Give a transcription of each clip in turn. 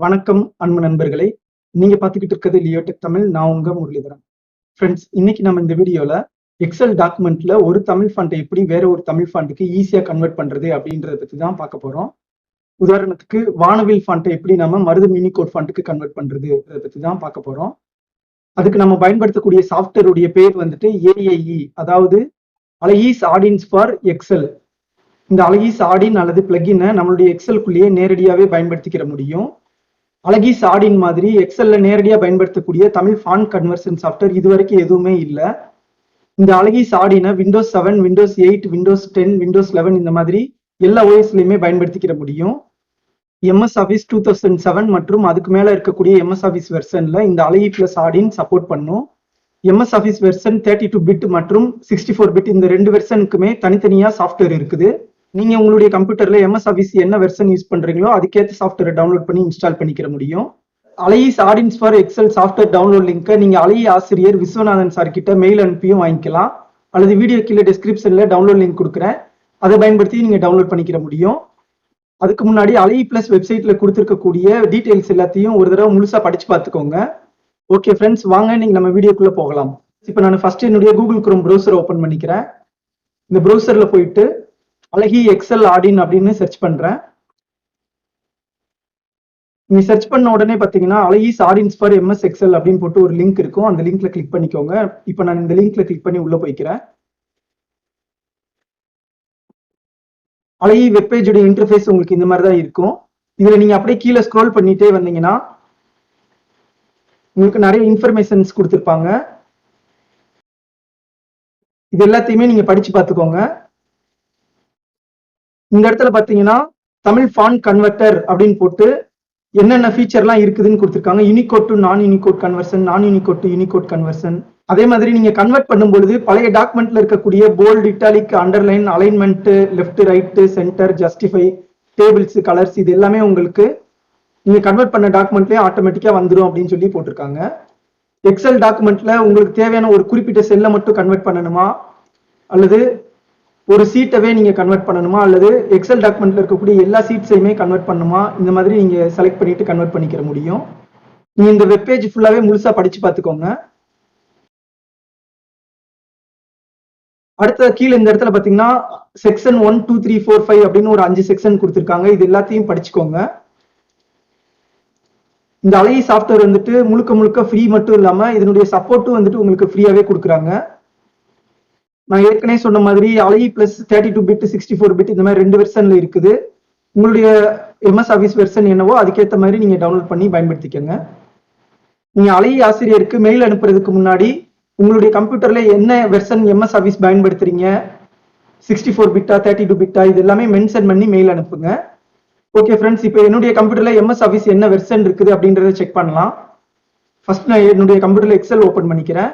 வணக்கம் அன்பு நண்பர்களே. நீங்க பார்த்துக்கிட்டு இருக்கிறது லியோடெக் தமிழ். நான் உங்க முரளிதரன். ஃப்ரெண்ட்ஸ், இன்னைக்கு நம்ம இந்த வீடியோல எக்ஸல் டாக்குமெண்ட்ல ஒரு தமிழ் ஃபாண்ட்டை எப்படி வேற ஒரு தமிழ் ஃபாண்ட்டுக்கு ஈஸியா கன்வெர்ட் பண்றது அப்படின்றத பத்தி தான் பார்க்க போறோம். உதாரணத்துக்கு வானவில் ஃபாண்ட்டை எப்படி நம்ம மருதம் யூனிகோட் ஃபாண்ட்டுக்கு கன்வெர்ட் பண்றது அதை பத்தி தான் பார்க்க போறோம். அதுக்கு நம்ம பயன்படுத்தக்கூடிய சாஃப்ட்வேருடைய பேர் வந்துட்டு AIE, அதாவது அழகீஸ் ஆடின்ஸ் ஃபார் எக்ஸல். இந்த அழகீஸ் ஆடின் அல்லது பிளகினை நம்மளுடைய எக்ஸலுக்குள்ளேயே நேரடியாவே பயன்படுத்திக்கிற முடியும். அழகீஸ் ஆடின் மாதிரி எக்ஸல்ல நேரடியா பயன்படுத்தக்கூடிய தமிழ் ஃபாண்ட் கன்வர்ஷன் சாஃப்ட்வேர் இதுவரைக்கும் எதுவுமே இல்லை. இந்த அழகீஸ் ஆடினை விண்டோஸ் 7, விண்டோஸ் 8, விண்டோஸ் 10, விண்டோஸ் 11 இந்த மாதிரி எல்லா OSலயுமே பயன்படுத்திக்கிற முடியும். MS Office 2007 மற்றும் அதுக்கு மேல இருக்கக்கூடிய MS Office வெர்ஷன்ல இந்த அழகி பிளஸ் ஆடின் சப்போர்ட் பண்ணும். MS Office வெர்ஷன் 32 பிட் மற்றும் 64 பிட் இந்த ரெண்டு வெர்ஷனுக்குமே தனித்தனியா சாஃப்ட்வேர் இருக்குது. நீங்க உங்களுடைய கம்ப்யூட்டர்ல MS Office என்ன வெர்ஷன் யூஸ் பண்றீங்களோ அதுக்கேற்ற சாஃப்ட்வேரை டவுன்லோட் பண்ணி இன்ஸ்டால் பண்ணிக்கிற முடியும். அழகீஸ் add-ins for Excel software download லிங்கை நீங்க அழகி ஆசிரியர் விஸ்வநாதன் சார் கிட்ட மெயில் அனுப்பியும் வாங்கிக்கலாம், அல்லது வீடியோ கீழே டிஸ்கிரிப்ஷன்ல டவுன்லோட் லிங்க் கொடுக்குறேன், அதை பயன்படுத்தி நீங்க டவுன்லோட் பண்ணிக்கிற முடியும். அதுக்கு முன்னாடி அழகி பிளஸ் வெப்சைட்ல கொடுத்துருக்கக்கூடிய டீடைல்ஸ் எல்லாத்தையும் ஒரு தடவை முழுசா படிச்சு பார்த்துக்கோங்க. ஓகே ஃப்ரெண்ட்ஸ், வாங்க நீங்க நம்ம வீடியோக்குள்ள போகலாம். இப்போ நான் ஃபர்ஸ்ட் என்னுடைய கூகுள் குரோம் ப்ரௌசரை ஓபன் பண்ணிக்கிறேன். இந்த ப்ரௌசர்ல போயிட்டு அழகி எக்ஸல் ஆடின் அப்படின்னு சர்ச் பண்றேன். நீங்க சர்ச் பண்ண உடனே பாத்தீங்கன்னா அழகீஸ் ஆடின்ஸ் ஃபார் MS எக்ஸல் அப்படின்னு போட்டு ஒரு லிங்க் இருக்கும். அந்த லிங்க்ல கிளிக் பண்ணிக்கோங்க. இப்போ நான் இந்த லிங்க்ல கிளிக் பண்ணி உள்ள போய்க்கிறேன். அழகி வெப்பேஜோட இன்டர்ஃபேஸ் உங்களுக்கு இந்த மாதிரி தான் இருக்கும். இதுல நீங்க அப்படியே கீழே ஸ்க்ரோல் பண்ணிட்டே வந்தீங்கன்னா உங்களுக்கு நிறைய இன்ஃபர்மேஷன்ஸ் கொடுத்துருப்பாங்க. இது எல்லாத்தையுமே நீங்க படிச்சு பார்த்துக்கோங்க. இந்த இடத்துல பாத்தீங்கன்னா தமிழ் ஃபாண்ட் கன்வெர்ட்டர் அப்படின்னு போட்டு என்னென்ன ஃபீச்சர்லாம் இருக்குதுன்னு கொடுத்துருக்காங்க. Unicode to non Unicode conversion, non Unicode to Unicode conversion. அதே மாதிரி நீங்க கன்வெர்ட் பண்ணும்பொழுது பழைய டாக்குமெண்ட்ல இருக்கக்கூடிய bold, italic, underline, alignment, left, right, centre, justify, tables, colours இது எல்லாமே உங்களுக்கு நீங்க கன்வெர்ட் பண்ண டாக்குமெண்ட்லயே ஆட்டோமேட்டிக்கா வந்துடும் அப்படின்னு சொல்லி போட்டிருக்காங்க. எக்ஸல் டாக்குமெண்ட்ல உங்களுக்கு தேவையான ஒரு குறிப்பிட்ட செல்லை மட்டும் கன்வெர்ட் பண்ணணுமா, அல்லது ஒரு சீட்டவே நீங்க கன்வெர்ட் பண்ணணுமா, அல்லது எக்ஸல் டாக்குமெண்ட்ல இருக்கக்கூடிய எல்லா சீட்ஸையுமே கன்வெர்ட் பண்ணுமா, இந்த மாதிரி நீங்க செலக்ட் பண்ணிட்டு கன்வெர்ட் பண்ணிக்கிற முடியும். நீங்க இந்த வெப்பேஜ் ஃபுல்லாவே முழுசா படிச்சு பார்த்துக்கோங்க. அடுத்த கீழே இந்த இடத்துல பாத்தீங்கன்னா செக்ஷன் 1, 2, 3, 4, 5 அப்படின்னு ஒரு 5 செக்ஷன் கொடுத்துருக்காங்க. இது எல்லாத்தையும் படிச்சுக்கோங்க. இந்த அழகி சாஃப்ட்வேர் வந்துட்டு முழுக்க முழுக்க ஃப்ரீ மட்டும் இல்லாம இதனுடைய சப்போர்ட்டும் வந்துட்டு உங்களுக்கு ஃப்ரீயாவே கொடுக்குறாங்க. நான் ஏற்கனவே சொன்ன மாதிரி அழகி பிளஸ் 32 பிட், 64 பிட் இந்த மாதிரி ரெண்டு வெர்ஷன்ல இருக்குது. உங்களுடைய MS Office வெர்ஷன் என்னவோ அதுக்கேற்ற மாதிரி நீங்க டவுன்லோட் பண்ணி பயன்படுத்திக்கோங்க. நீங்க அழகி ஆசிரியருக்கு மெயில் அனுப்புறதுக்கு முன்னாடி உங்களுடைய கம்ப்யூட்டர்ல என்ன வெர்ஷன் MS Office பயன்படுத்துறீங்க, 64 பிட்டா 32 பிட்டா இது எல்லாமே மென்ஷன் பண்ணி மெயில் அனுப்புங்க. ஓகே ஃப்ரெண்ட்ஸ், இப்போ என்னுடைய கம்ப்யூட்டர்ல MS Office என்ன வெர்ஷன் இருக்குது அப்படின்றத செக் பண்ணலாம். ஃபர்ஸ்ட் நான் என்னுடைய கம்ப்யூட்டர்ல எக்ஸல் ஓபன் பண்ணிக்கிறேன்.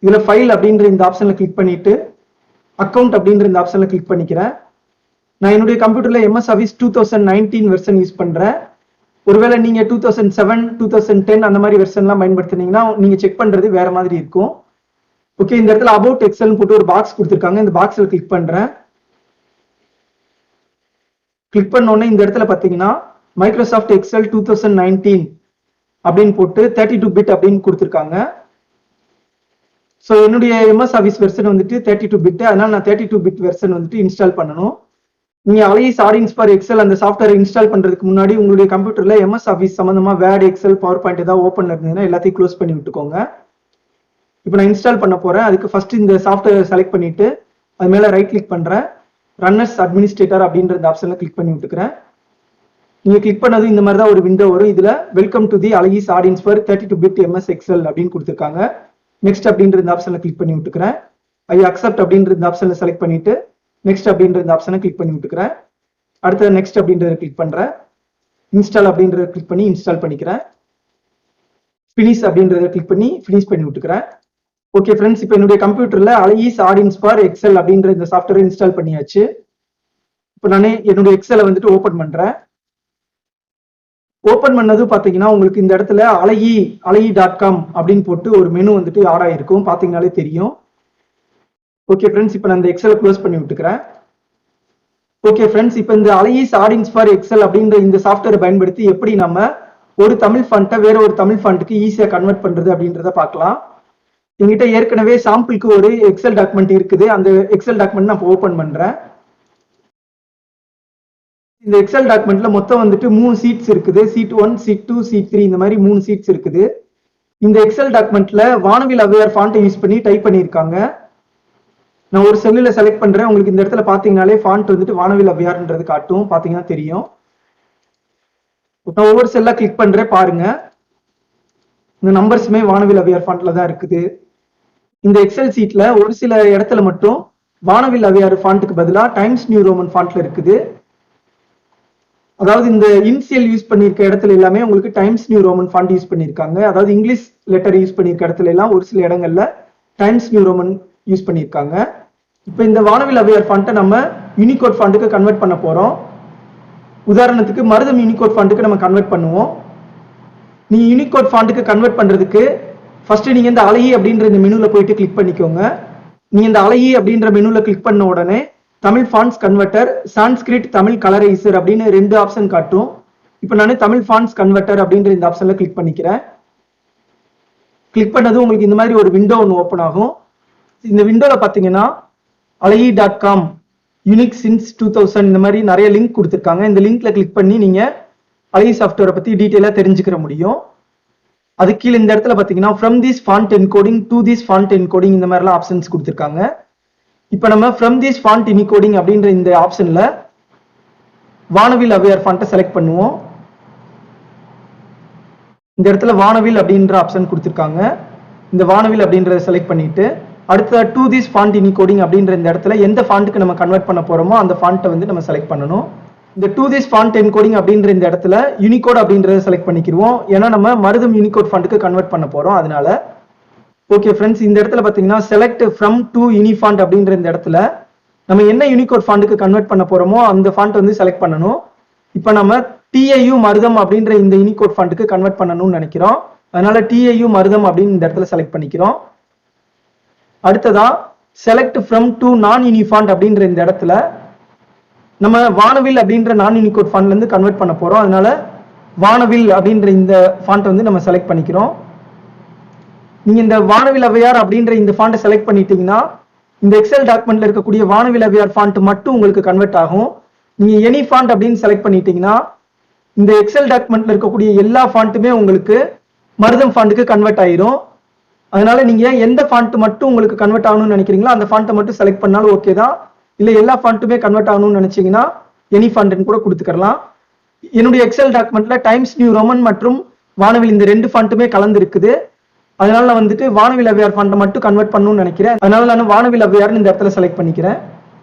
இதுல ஃபைல் அப்படின்ற இந்த ஆப்ஷன்ல கிளிக் பண்ணிட்டு அக்கௌண்ட் அப்படின்ற இந்த ஆப்ஷன்ல கிளிக் பண்ணிக்கிறேன். நான் என்னுடைய கம்ப்யூட்டர்ல MS Office 2019 வெர்ஷன் யூஸ் பண்றேன். ஒருவேளை நீங்க 2007, 2010 அந்த மாதிரி வெர்ஷன்லாம் பயன்படுத்தினீங்கன்னா நீங்க செக் பண்றது வேற மாதிரி இருக்கும். ஓகே, இந்த இடத்துல அபவுட் எக்ஸல் போட்டு ஒரு பாக்ஸ் கொடுத்துருக்காங்க. இந்த பாக்ஸ்ல கிளிக் பண்றேன். கிளிக் பண்ண உடனே இந்த இடத்துல பாத்தீங்கன்னா மைக்ரோசாஃப்ட் எக்ஸல் 2019 அப்படின்னு போட்டு 32 பிட் அப்படின்னு கொடுத்துருக்காங்க. ஸோ என்னுடைய MS Office வெர்ஷன் வந்துட்டு 32 பிட், அதனால நான் 32 பிட் வெர்ஷன் வந்துட்டு இன்ஸ்டால் பண்ணணும். நீங்க அழகீஸ் ஆடின்ஸ் ஃபார் எக்ஸல் அந்த சாஃப்ட்வேர் இன்ஸ்டால் பண்றதுக்கு முன்னாடி உங்களுடைய கம்ப்யூட்டர்ல MS Office சம்பந்தமா வேர்ட், எக்ஸல், பவர் பாயிண்ட் ஏதாவது ஓப்பன்ல இருந்ததுன்னா எல்லாத்தையும் க்ளோஸ் பண்ணி விட்டுக்கோங்க. இப்போ நான் இன்ஸ்டால் பண்ண போறேன். அதுக்கு ஃபர்ஸ்ட் இந்த சாஃப்ட்வேர் செலக்ட் பண்ணிட்டு அது மேல ரைட் கிளிக் பண்றேன். ரன்னர்ஸ் அட்மினிஸ்ட்ரேட்டர் அப்படின்ற இந்த ஆப்ஷன்ல கிளிக் பண்ணி விட்டுக்கிறேன். நீங்க கிளிக் பண்ணது இந்த மாதிரி தான் ஒரு விண்டோ வரும். இதுல வெல்கம் டு தி அழகீஸ் add-ins for 32 bit MS Excel அப்படின்னு கொடுத்துருக்காங்க. நெக்ஸ்ட் அப்படின்ற இந்த ஆப்ஷன்ல கிளிக் பண்ணி விட்டுக்கிறேன். ஐ அக்செப்ட் அப்படின்ற இந்த ஆப்ஷன்ல செலக்ட் பண்ணிட்டு நெக்ஸ்ட் அப்படின்ற இந்த ஆப்ஷனை கிளிக் பண்ணி விட்டுக்கிறேன். அடுத்த நெக்ஸ்ட் அப்படின்றத கிளிக் பண்றேன். இன்ஸ்டால் அப்படின்றத கிளிக் பண்ணி இன்ஸ்டால் பண்ணிக்கிறேன். ஃபினிஷ் அப்படின்றத கிளிக் பண்ணி ஃபினிஷ் பண்ணி விட்டுக்கிறேன். ஓகே ஃப்ரெண்ட்ஸ், இப்போ என்னுடைய கம்ப்யூட்டர்ல அழகீஸ் ஆடின்ஸ் ஃபார் எக்ஸல் அப்படின்ற இந்த சாஃப்ட்வேர் இன்ஸ்டால் பண்ணியாச்சு. இப்போ நான் என்னுடைய எக்ஸலை வந்துட்டு ஓபன் பண்றேன். ஓபன் பண்ணது பாத்தீங்கன்னா உங்களுக்கு இந்த இடத்துல அழகி.com அப்படின்னு போட்டு ஒரு மெனு வந்துட்டு ஆட் ஆயிருக்கும், பாத்தீங்கன்னாலே தெரியும். ஓகே ஃப்ரெண்ட்ஸ், இப்போ நான் இந்த எக்ஸலை க்ளோஸ் பண்ணி விட்டுக்கிறேன். ஓகே ஃப்ரெண்ட்ஸ், இப்போ இந்த அழகீஸ் ஆடின்ஸ் ஃபார் எக்ஸல் அப்படின்ற இந்த சாஃப்ட்வேரை பயன்படுத்தி எப்படி நம்ம ஒரு தமிழ் ஃபாண்ட்டை வேற ஒரு தமிழ் ஃபாண்ட்டுக்கு ஈஸியா கன்வெர்ட் பண்றது அப்படின்றத பார்க்கலாம். என்கிட்ட ஏற்கனவே சாம்பிளுக்கு ஒரு எக்ஸல் டாக்குமெண்ட் இருக்குது. அந்த எக்ஸல் டாக்குமெண்ட் நான் ஓபன் பண்றேன். இந்த எக்ஸல் டாக்குமெண்ட்ல மொத்தம் வந்துட்டு 3 சீட்ஸ் இருக்குது. சீட் 1, சீட் 2, சீட் 3 இந்த மாதிரி 3 சீட்ஸ் இருக்குது. இந்த எக்ஸல் டாக்குமெண்ட்ல வானவில் அவையார் ஃபாண்ட்டை யூஸ் பண்ணி டைப் பண்ணியிருக்காங்க. நான் ஒரு செல்லுல செலக்ட் பண்றேன். உங்களுக்கு இந்த இடத்துல பாத்தீங்கன்னாலே ஃபாண்ட் வந்துட்டு வானவில் அவையார்ன்றது காட்டும். பாத்தீங்கன்னா தெரியும். நான் ஒவ்வொரு செல்லா கிளிக் பண்றேன், பாருங்க. இந்த நம்பர்ஸுமே வானவில் அவையார் ஃபாண்ட்ல தான் இருக்குது. இந்த எக்ஸல் சீட்ல ஒரு சில இடத்துல மட்டும் வானவில் அவையார் ஃபாண்ட்டுக்கு பதிலா டைம்ஸ் நியூ ரோமன் ஃபாண்ட்ல இருக்குது. அதாவது இந்த இனிஷியல் யூஸ் பண்ணிருக்க இடத்துல எல்லாமே உங்களுக்கு Times New Roman font use பண்ணிருக்காங்க. அதாவது இங்கிலீஷ் லெட்டர் யூஸ் பண்ணிருக்க இடத்துல எல்லாம் ஒரு சில இடங்கள்ல டைம்ஸ் நியூ ரோமன் யூஸ் பண்ணிருக்காங்க. இப்போ இந்த வானவில் அவையார் ஃபாண்ட்டை நம்ம யூனிகோட் ஃபாண்ட்டுக்கு கன்வெர்ட் பண்ண போறோம். உதாரணத்துக்கு மருதம் யூனிகோட் ஃபாண்ட்டுக்கு நம்ம கன்வெர்ட் பண்ணுவோம். நீங்க யூனிகோட் ஃபாண்ட்டுக்கு கன்வெர்ட் பண்றதுக்கு ஃபர்ஸ்ட் நீங்க இந்த அழகி அப்படின்ற இந்த மெனுல போயிட்டு கிளிக் பண்ணிக்கோங்க. நீங்க இந்த அழகி அப்படின்ற மெனுல கிளிக் பண்ண உடனே தமிழ் ஃபாண்ட்ஸ் கன்வெர்ட்டர், சான்ஸ்கிரிட் தமிழ் கலரைசர் அப்படின்னு 2 ஆப்ஷன் காட்டும். இப்போ நான் தமிழ் ஃபாண்ட்ஸ் கன்வெர்ட்டர் அப்படின்ற இந்த ஆப்ஷன்ல கிளிக் பண்ணிக்கிறேன். கிளிக் பண்ணது உங்களுக்கு இந்த மாதிரி ஒரு விண்டோ ஒன்று ஓப்பன் ஆகும். இந்த விண்டோல பாத்தீங்கன்னா alagi.com யூனிக் சின்ஸ் 2000 இந்த மாதிரி நிறைய லிங்க் கொடுத்துருக்காங்க. இந்த லிங்க்ல கிளிக் பண்ணி நீங்க அழகி சாஃப்ட்வேரை பத்தி டீட்டெயிலா தெரிஞ்சுக்கிற முடியும். அது கீழே இந்த இடத்துல பாத்தீங்கன்னா from this font encoding to this font encoding இந்த மாதிரிலாம் ஆப்ஷன்ஸ் கொடுத்துருக்காங்க. இப்போ நம்ம ஃப்ரம் திஸ் ஃபாண்ட் என்கோடிங் அப்படின்ற இந்த ஆப்ஷன்ல வானவில் அவையார் ஃபாண்ட்டை செலக்ட் பண்ணுவோம். இந்த இடத்துல வானவில் அப்படின்ற ஆப்ஷன் கொடுத்துருக்காங்க. இந்த வானவில் அப்படின்றத செலக்ட் பண்ணிட்டு அடுத்த டு திஸ் ஃபாண்ட் என்கோடிங் அப்படின்ற இந்த இடத்துல எந்த ஃபாண்ட்டுக்கு நம்ம கன்வெர்ட் பண்ண போறோமோ அந்த ஃபாண்ட்டை வந்து நம்ம செலக்ட் பண்ணணும். இந்த டு திஸ் ஃபாண்ட் என்கோடிங் அப்படின்ற இந்த இடத்துல யூனிகோட் அப்படின்றத செலக்ட் பண்ணிக்கிடுவோம். ஏன்னா நம்ம மருதம் யூனிகோட் ஃபாண்ட்டுக்கு கன்வெர்ட் பண்ண போறோம். அதனால ஓகே ஃப்ரெண்ட்ஸ், இந்த இடத்துல பாத்தீங்கன்னா செலக்ட் ஃப்ரம் டு யூனிஃபாண்ட் அப்படின்ற இந்த இடத்துல நம்ம என்ன யூனிகோட் ஃபாண்ட்டுக்கு கன்வெர்ட் பண்ண போறோமோ அந்த ஃபாண்ட் வந்து செலக்ட் பண்ணணும். இப்போ நம்ம TAU-Marutham அப்படின்ற இந்த யூனிகோட் ஃபாண்ட்டுக்கு கன்வெர்ட் பண்ணணும்னு நினைக்கிறோம். அதனால TAU-Marutham அப்படின்னு இந்த இடத்துல செலக்ட் பண்ணிக்கிறோம். அடுத்ததா செலக்ட் ஃப்ரம் டு நான் யூனிஃபாண்ட் அப்படின்ற இந்த இடத்துல நம்ம வானவில் அப்படின்ற நான் யூனிகோட் ஃபாண்ட்ல இருந்து கன்வெர்ட் பண்ண போறோம். அதனால வானவில் அப்படின்ற இந்த ஃபாண்ட் வந்து நம்ம செலக்ட் பண்ணிக்கிறோம். நீங்க இந்த வானவில் அவையார் அப்படின்ற இந்த ஃபாண்ட்டை செலக்ட் பண்ணிட்டீங்கன்னா இந்த எக்ஸல் டாக்குமெண்ட்ல இருக்கக்கூடிய வானவில் அவையார் ஃபாண்ட் மட்டும் உங்களுக்கு கன்வெர்ட் ஆகும். நீங்க எனி ஃபாண்ட் அப்படின்னு செலக்ட் பண்ணிட்டீங்கன்னா இந்த எக்ஸல் டாக்குமெண்ட்ல இருக்கக்கூடிய எல்லா ஃபாண்ட்டுமே உங்களுக்கு மருதம் ஃபாண்ட்டுக்கு கன்வெர்ட் ஆயிரும். அதனால நீங்க எந்த ஃபாண்ட் மட்டும் உங்களுக்கு கன்வெர்ட் ஆகணும்னு நினைக்கிறீங்களோ அந்த ஃபாண்ட்டை மட்டும் செலக்ட் பண்ணாலும் ஓகே தான். இல்ல எல்லா ஃபாண்ட்டுமே கன்வெர்ட் ஆகணும்னு நினைச்சீங்கன்னா எனி ஃபாண்ட்னு கூட கொடுத்துக்கலாம். என்னுடைய எக்ஸல் டாக்குமெண்ட்ல டைம்ஸ் நியூ ரோமன் மற்றும் வானவில் இந்த 2 ஃபாண்ட்டுமே கலந்து இருக்குது. அதனால நான் வந்துட்டு வானவில் அவையார் ஃபாண்ட்டை மட்டும் கன்வெர்ட் பண்ணணும்னு நினைக்கிறேன். அதனால நான் வானவில் அவையார்னு இந்த இடத்துல செலக்ட் பண்ணிக்கிறேன்.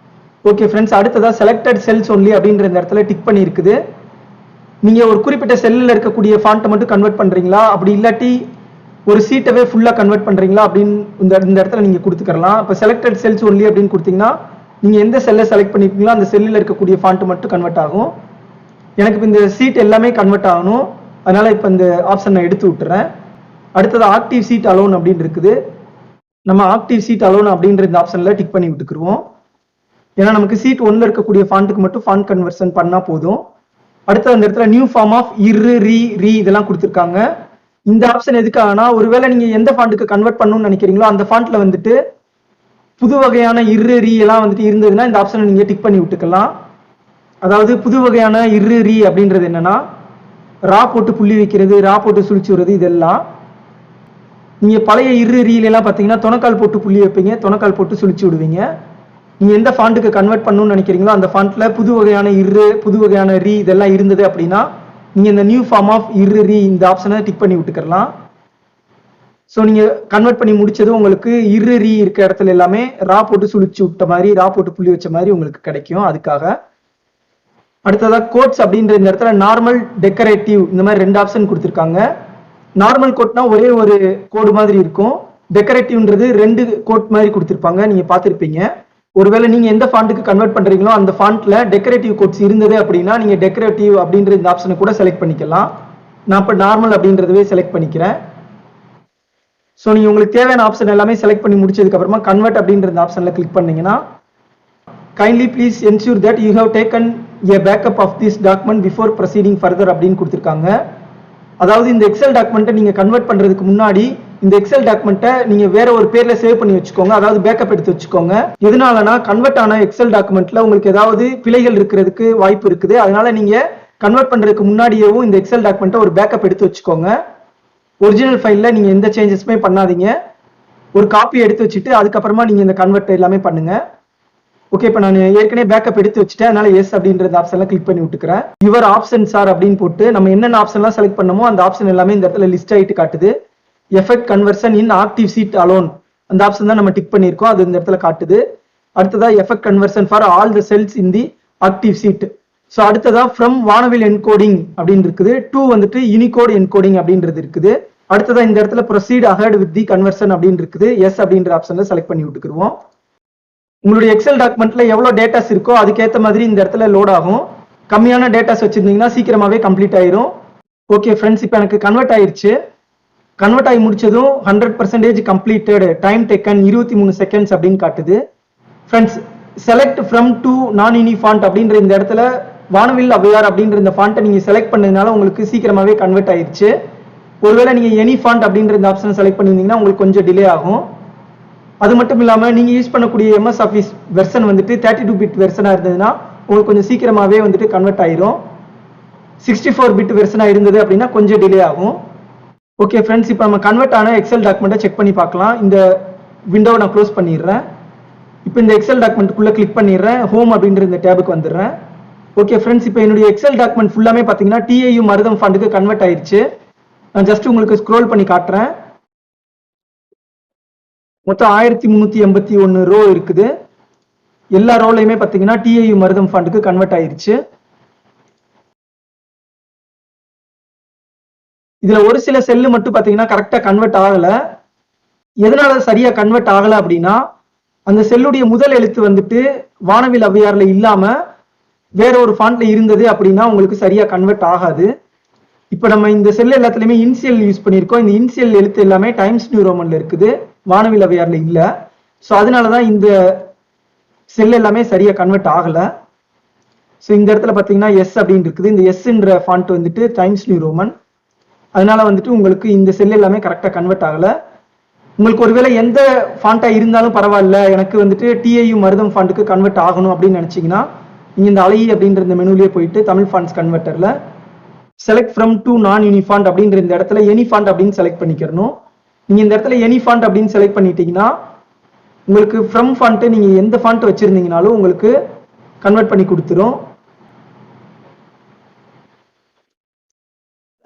ஓகே ஃப்ரெண்ட்ஸ், அடுத்ததா செலக்டட் செல்ஸ் ஒன்லி அப்படின்ற இந்த இடத்துல டிக் பண்ணி இருக்குது. நீங்க ஒரு குறிப்பிட்ட செல்லில் இருக்கக்கூடிய ஃபாண்ட்டை மட்டும் கன்வெர்ட் பண்றீங்களா, அப்படி இல்லாட்டி ஒரு சீட்டவே ஃபுல்லா கன்வெர்ட் பண்றீங்களா அப்படின்னு இந்த இடத்துல நீங்க கொடுத்துக்கலாம். இப்போ செலக்டட் செல்ஸ் ஒன்லி அப்படின்னு கொடுத்தீங்கன்னா நீங்க எந்த செல்லை செலக்ட் பண்ணிருக்கீங்களோ அந்த செல்லில் இருக்கக்கூடிய ஃபாண்ட் மட்டும் கன்வெர்ட் ஆகும். எனக்கு இப்போ இந்த சீட் எல்லாமே கன்வெர்ட் ஆகணும். அதனால இப்போ இந்த ஆப்ஷன் நான் எடுத்து விட்டுறேன். அடுத்தது ஆக்டிவ் சீட் அலோன் அப்படின்னு இருக்குது. நம்ம ஆக்டிவ் சீட் அலோன் அப்படின்ற இந்த ஆப்ஷன்ல டிக் பண்ணி விட்டுக்குருவோம். ஏன்னா நமக்கு சீட் 1ல இருக்கக்கூடிய ஃபாண்ட்டுக்கு மட்டும் ஃபாண்ட் கன்வர்ஷன் பண்ணா போதும். அடுத்து அந்த இடத்துல நியூ ஃபார்ம் ஆஃப் ரீ இதெல்லாம் கொடுத்துருக்காங்க. இந்த ஆப்ஷன் எதுக்காகனா ஒருவேளை நீங்க எந்த ஃபாண்ட்டுக்கு கன்வெர்ட் பண்ணணும்னு நினைக்கிறீங்களோ அந்த ஃபாண்ட்ல வந்துட்டு புது வகையான ரீ எல்லாம் வந்துட்டு இருந்ததுன்னா இந்த ஆப்ஷனை நீங்க டிக் பண்ணி விட்டுக்கலாம். அதாவது புது வகையான ரீ அப்படின்றது என்னன்னா ரா போட்டு புள்ளி வைக்கிறது, ரா போட்டு சுழிச்சு விடுறது, இதெல்லாம். நீங்க பழைய ரீல எல்லாம் பாத்தீங்கன்னா தொணக்கால் போட்டு புள்ளி வைப்பீங்க, தொணக்கால் போட்டு சுழிச்சு விடுவீங்க. நீங்க எந்த ஃபாண்ட்டுக்கு கன்வெர்ட் பண்ணணும்னு நினைக்கிறீங்களோ அந்த ஃபாண்ட்ல புது வகையான புது வகையான ரீ இதெல்லாம் இருந்தது அப்படின்னா நீங்க இந்த நியூ ஃபார்ம் ஆஃப் ரீ இந்த ஆப்ஷனை டிக் பண்ணி விட்டுக்கலாம். ஸோ நீங்க கன்வெர்ட் பண்ணி முடிச்சதும் உங்களுக்கு ரீ இருக்க இடத்துல எல்லாமே ரா போட்டு சுழிச்சு விட்ட மாதிரி, ரா போட்டு புள்ளி வச்ச மாதிரி உங்களுக்கு கிடைக்கும். அதுக்காக அடுத்ததா கோட்ஸ் அப்படின்ற இந்த இடத்துல நார்மல், டெக்கரேட்டிவ் இந்த மாதிரி 2 ஆப்ஷன் கொடுத்துருக்காங்க. நார்மல் கோட்னா ஒரே ஒரு கோடு மாதிரி இருக்கும். டெக்கரேட்டிவ்ன்றது 2 கோட் மாதிரி கொடுத்துருப்பாங்க, நீங்க பார்த்துருப்பீங்க. ஒருவேளை நீங்க எந்த ஃபாண்ட்டுக்கு கன்வெர்ட் பண்றீங்களோ அந்த ஃபாண்ட்ல டெக்கரேட்டிவ் கோட்ஸ் இருந்தது அப்படின்னா நீங்க டெக்கரேட்டிவ் அப்படின்ற இந்த ஆப்ஷனை கூட செலக்ட் பண்ணிக்கலாம். நான் இப்போ நார்மல் அப்படின்றதவே செலக்ட் பண்ணிக்கிறேன். ஸோ நீங்க உங்களுக்கு தேவையான ஆப்ஷன் எல்லாமே செலக்ட் பண்ணி முடிச்சதுக்கு அப்புறமா கன்வெர்ட் அப்படின்ற இந்த ஆப்ஷன்ல கிளிக் பண்ணீங்கன்னா kindly please ensure that you have taken a backup of this document before proceeding further அப்படின்னு கொடுத்துருக்காங்க. அதாவது இந்த எக்ஸல் டாக்குமெண்ட்டை நீங்க கன்வெர்ட் பண்றதுக்கு முன்னாடி இந்த எக்ஸல் டாக்குமெண்ட்டை நீங்க வேற ஒரு பேர்ல சேவ் பண்ணி வச்சுக்கோங்க, அதாவது பேக்கப் எடுத்து வச்சுக்கோங்க. எதனாலனா கன்வெர்ட் ஆன எக்ஸல் டாக்குமெண்ட்ல உங்களுக்கு ஏதாவது பிழைகள் இருக்கிறதுக்கு வாய்ப்பு இருக்குது. அதனால நீங்க கன்வெர்ட் பண்றதுக்கு முன்னாடியேவும் இந்த எக்ஸல் டாக்குமெண்ட்டை ஒரு பேக்கப் எடுத்து வச்சுக்கோங்க. ஒரிஜினல் ஃபைல்ல நீங்க எந்த சேஞ்சஸுமே பண்ணாதீங்க. ஒரு காப்பி எடுத்து வச்சுட்டு அதுக்கப்புறமா நீங்க இந்த கன்வெர்ட் எல்லாமே பண்ணுங்க. ஓகே, இப்போ நான் ஏற்கனவே பேக்கப் எடுத்து வச்சுட்டேன். அதனால எஸ் அப்படின்ற ஆப்ஷன்ல கிளிக் பண்ணி விட்டுக்கிறேன். யுவர் ஆப்ஷன்ஸ் ஆர் அப்படின்னு போட்டு நம்ம என்னென்ன ஆப்ஷன்லாம் செலக்ட் பண்ணமோ அந்த ஆப்ஷன் எல்லாமே இந்த இடத்துல லிஸ்ட் ஆகிட்டு காட்டுது. Effect conversion in active sheet alone அந்த ஆப்ஷன் தான் நம்ம டிக் பண்ணியிருக்கோம், அது இந்த இடத்துல காட்டுது. அடுத்ததா effect conversion for all the cells in the active sheet. So அடுத்ததா ஃப்ரம் வானவில் என்கோடிங் அப்படின்னு இருக்குது, டு வந்துட்டு யூனிகோட் என்கோடிங் அப்படின்றது இருக்குது. அடுத்ததா இந்த இடத்துல proceed ahead with the conversion அப்படின்னு இருக்குது. எஸ் அப்படின்ற ஆப்ஷன்ல செலக்ட் பண்ணி விட்டுக்குருவோம். உங்களுடைய எக்ஸல் டாக்குமெண்ட்ல எவ்வளவு டேட்டாஸ் இருக்கோ அதுக்கேற்ற மாதிரி இந்த இடத்துல லோட் ஆகும். கம்மியான டேட்டாஸ் வச்சிருந்தீங்கன்னா சீக்கிரமாவே கம்ப்ளீட் ஆயிரும். ஓகே ஃப்ரெண்ட்ஸ், இப்போ எனக்கு கன்வெர்ட் ஆயிருச்சு. கன்வெர்ட் ஆகி முடிச்சதும் 100% கம்ப்ளீட்டட், டைம் டேக்கன் 23 செகண்ட்ஸ் அப்படின்னு காட்டுது. ஃப்ரெண்ட்ஸ், செலக்ட் ஃப்ரம் டு நான் யூனி ஃபாண்ட் அப்படின்ற இந்த இடத்துல வானவில் அவையார் அப்படின்ற இந்த ஃபாண்ட்டை நீங்க செலக்ட் பண்ணதுனால உங்களுக்கு சீக்கிரமாவே கன்வெர்ட் ஆயிருச்சு. ஒருவேளை நீங்க எனி ஃபாண்ட் அப்படின்ற இந்த ஆப்ஷனை செலக்ட் பண்ணியிருந்தீங்கன்னா உங்களுக்கு கொஞ்சம் டிலே ஆகும். அது மட்டும் இல்லாம நீங்க யூஸ் பண்ணக்கூடிய எம்எஸ் ஆஃபீஸ் வெர்ஷன் வந்துட்டு 32 பிட் வெர்ஷனா இருந்ததுன்னா உங்களுக்கு கொஞ்சம் சீக்கிரமாவே வந்துட்டு கன்வெர்ட் ஆயிரும். 64 பிட் வெர்ஷனா இருந்தது அப்படின்னா கொஞ்சம் டிலே ஆகும். ஓகே ஃப்ரெண்ட்ஸ், இப்போ நம்ம கன்வெர்ட் ஆன எக்ஸல் டாக்குமெண்ட்டை செக் பண்ணி பார்க்கலாம். இந்த விண்டோவை நான் க்ளோஸ் பண்ணிடுறேன். இப்போ இந்த எக்ஸல் டாக்குமெண்ட்டுக்குள்ள கிளிக் பண்ணிடுறேன். ஹோம் அப்படின்ற இந்த டேபுக்கு வந்துடுறேன். ஓகே ஃப்ரெண்ட்ஸ், இப்போ என்னுடைய எக்ஸல் டாக்குமெண்ட் ஃபுல்லாமே பார்த்தீங்கன்னா TAU-Marutham ஃபாண்டுக்கு கன்வெர்ட் ஆயிருச்சு. நான் ஜஸ்ட் உங்களுக்கு ஸ்க்ரோல் பண்ணி காட்டுறேன். மொத்தம் 1381 ரோ இருக்குது. எல்லா ரோலையுமே பார்த்தீங்கன்னா TAU-Marutham ஃபாண்டுக்கு கன்வெர்ட் ஆயிருச்சு. இதுல ஒரு சில செல்லு மட்டும் பாத்தீங்கன்னா கரெக்டா கன்வெர்ட் ஆகல. எதனால சரியா கன்வெர்ட் ஆகல அப்படின்னா அந்த செல்லுடைய முதல் எழுத்து வந்துட்டு வானவில் அவ்வையார்ல இல்லாம வேற ஒரு ஃபாண்ட்ல இருந்தது அப்படின்னா உங்களுக்கு சரியா கன்வெர்ட் ஆகாது. இப்போ நம்ம இந்த செல் எல்லாத்துலயுமே இனிஷியல் யூஸ் பண்ணியிருக்கோம். இந்த இனிஷியல் எழுத்து எல்லாமே டைம்ஸ் நியூ ரோமன்ல இருக்குது, வானவில் அவ்வையார்ல இல்ல. ஸோ அதனாலதான் இந்த செல் எல்லாமே சரியா கன்வெர்ட் ஆகல. ஸோ இந்த இடத்துல பாத்தீங்கன்னா எஸ் அப்படின்னு இருக்குது. இந்த எஸ்ன்ற ஃபாண்ட் வந்துட்டு டைம்ஸ் நியூ ரோமன், அதனால வந்துட்டு உங்களுக்கு இந்த செல் எல்லாமே கரெக்டா கன்வெர்ட் ஆகல. உங்களுக்கு ஒருவேளை எந்த ஃபாண்டா இருந்தாலும் பரவாயில்ல, எனக்கு வந்துட்டு TAU-Marutham ஃபாண்டுக்கு கன்வெர்ட் ஆகணும் அப்படின்னு நினைச்சீங்கன்னா நீங்க இந்த அழகி அப்படின்ற இந்த மெனுலயே போயிட்டு தமிழ் ஃபாண்ட்ஸ் கன்வெர்ட்டர்ல செலக்ட் ஃப்ரம் டு நான் யூனி ஃபாண்ட் அப்படின்ற இந்த இடத்துல எனி ஃபாண்ட் அப்படின்னு செலக்ட் பண்ணிக்கிறணும். நீங்க இந்த இடத்துல எனி ஃபாண்ட் அப்படின்னு செலக்ட் பண்ணிட்டீங்கன்னா உங்களுக்கு ஃப்ரம் ஃபாண்ட் நீங்க எந்த ஃபாண்ட் வச்சிருந்தீங்கனாலும் உங்களுக்கு கன்வெர்ட் பண்ணி கொடுத்துரும்.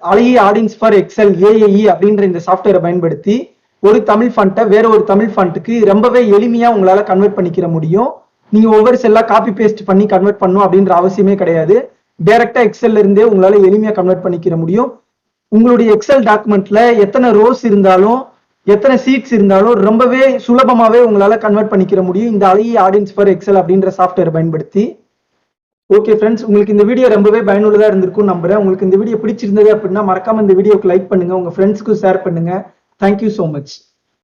அழகி ஆடின்ஸ் ஃபார் எக்ஸல் AAE அப்படின்ற இந்த சாஃப்ட்வேரை பயன்படுத்தி ஒரு தமிழ் ஃபாண்ட்டை வேற ஒரு தமிழ் ஃபாண்ட்டுக்கு ரொம்பவே எளிமையா உங்களால கன்வெர்ட் பண்ணிக்கிற முடியும். நீங்க ஒவ்வொரு செல்லா காப்பி பேஸ்ட் பண்ணி கன்வெர்ட் பண்ணும் அப்படின்ற அவசியமே கிடையாது. டைரக்டா எக்ஸல்ல இருந்தே உங்களால எளிமையா கன்வெர்ட் பண்ணிக்கிற முடியும். உங்களுடைய எக்ஸல் டாக்குமெண்ட்ல எத்தனை ரோஸ் இருந்தாலும் எத்தனை சீட்ஸ் இருந்தாலும் ரொம்பவே சுலபமாவே உங்களால கன்வெர்ட் பண்ணிக்கிற முடியும் இந்த அழகி ஆடின்ஸ் ஃபார் எக்ஸல் அப்படின்ற சாஃப்ட்வேரை பயன்படுத்தி. ஓகே ஃப்ரெண்ட்ஸ், உங்களுக்கு இந்த வீடியோ ரொம்பவே பயனுள்ளதா இருந்திருக்கும் நம்புறேன். உங்களுக்கு இந்த வீடியோ பிடிச்சிருந்தது அப்படின்னா மறக்காம இந்த வீடியோக்கு லைக் பண்ணுங்க, உங்க ஃப்ரெண்ட்ஸ்க்கு ஷேர் பண்ணுங்க. Thank you so much.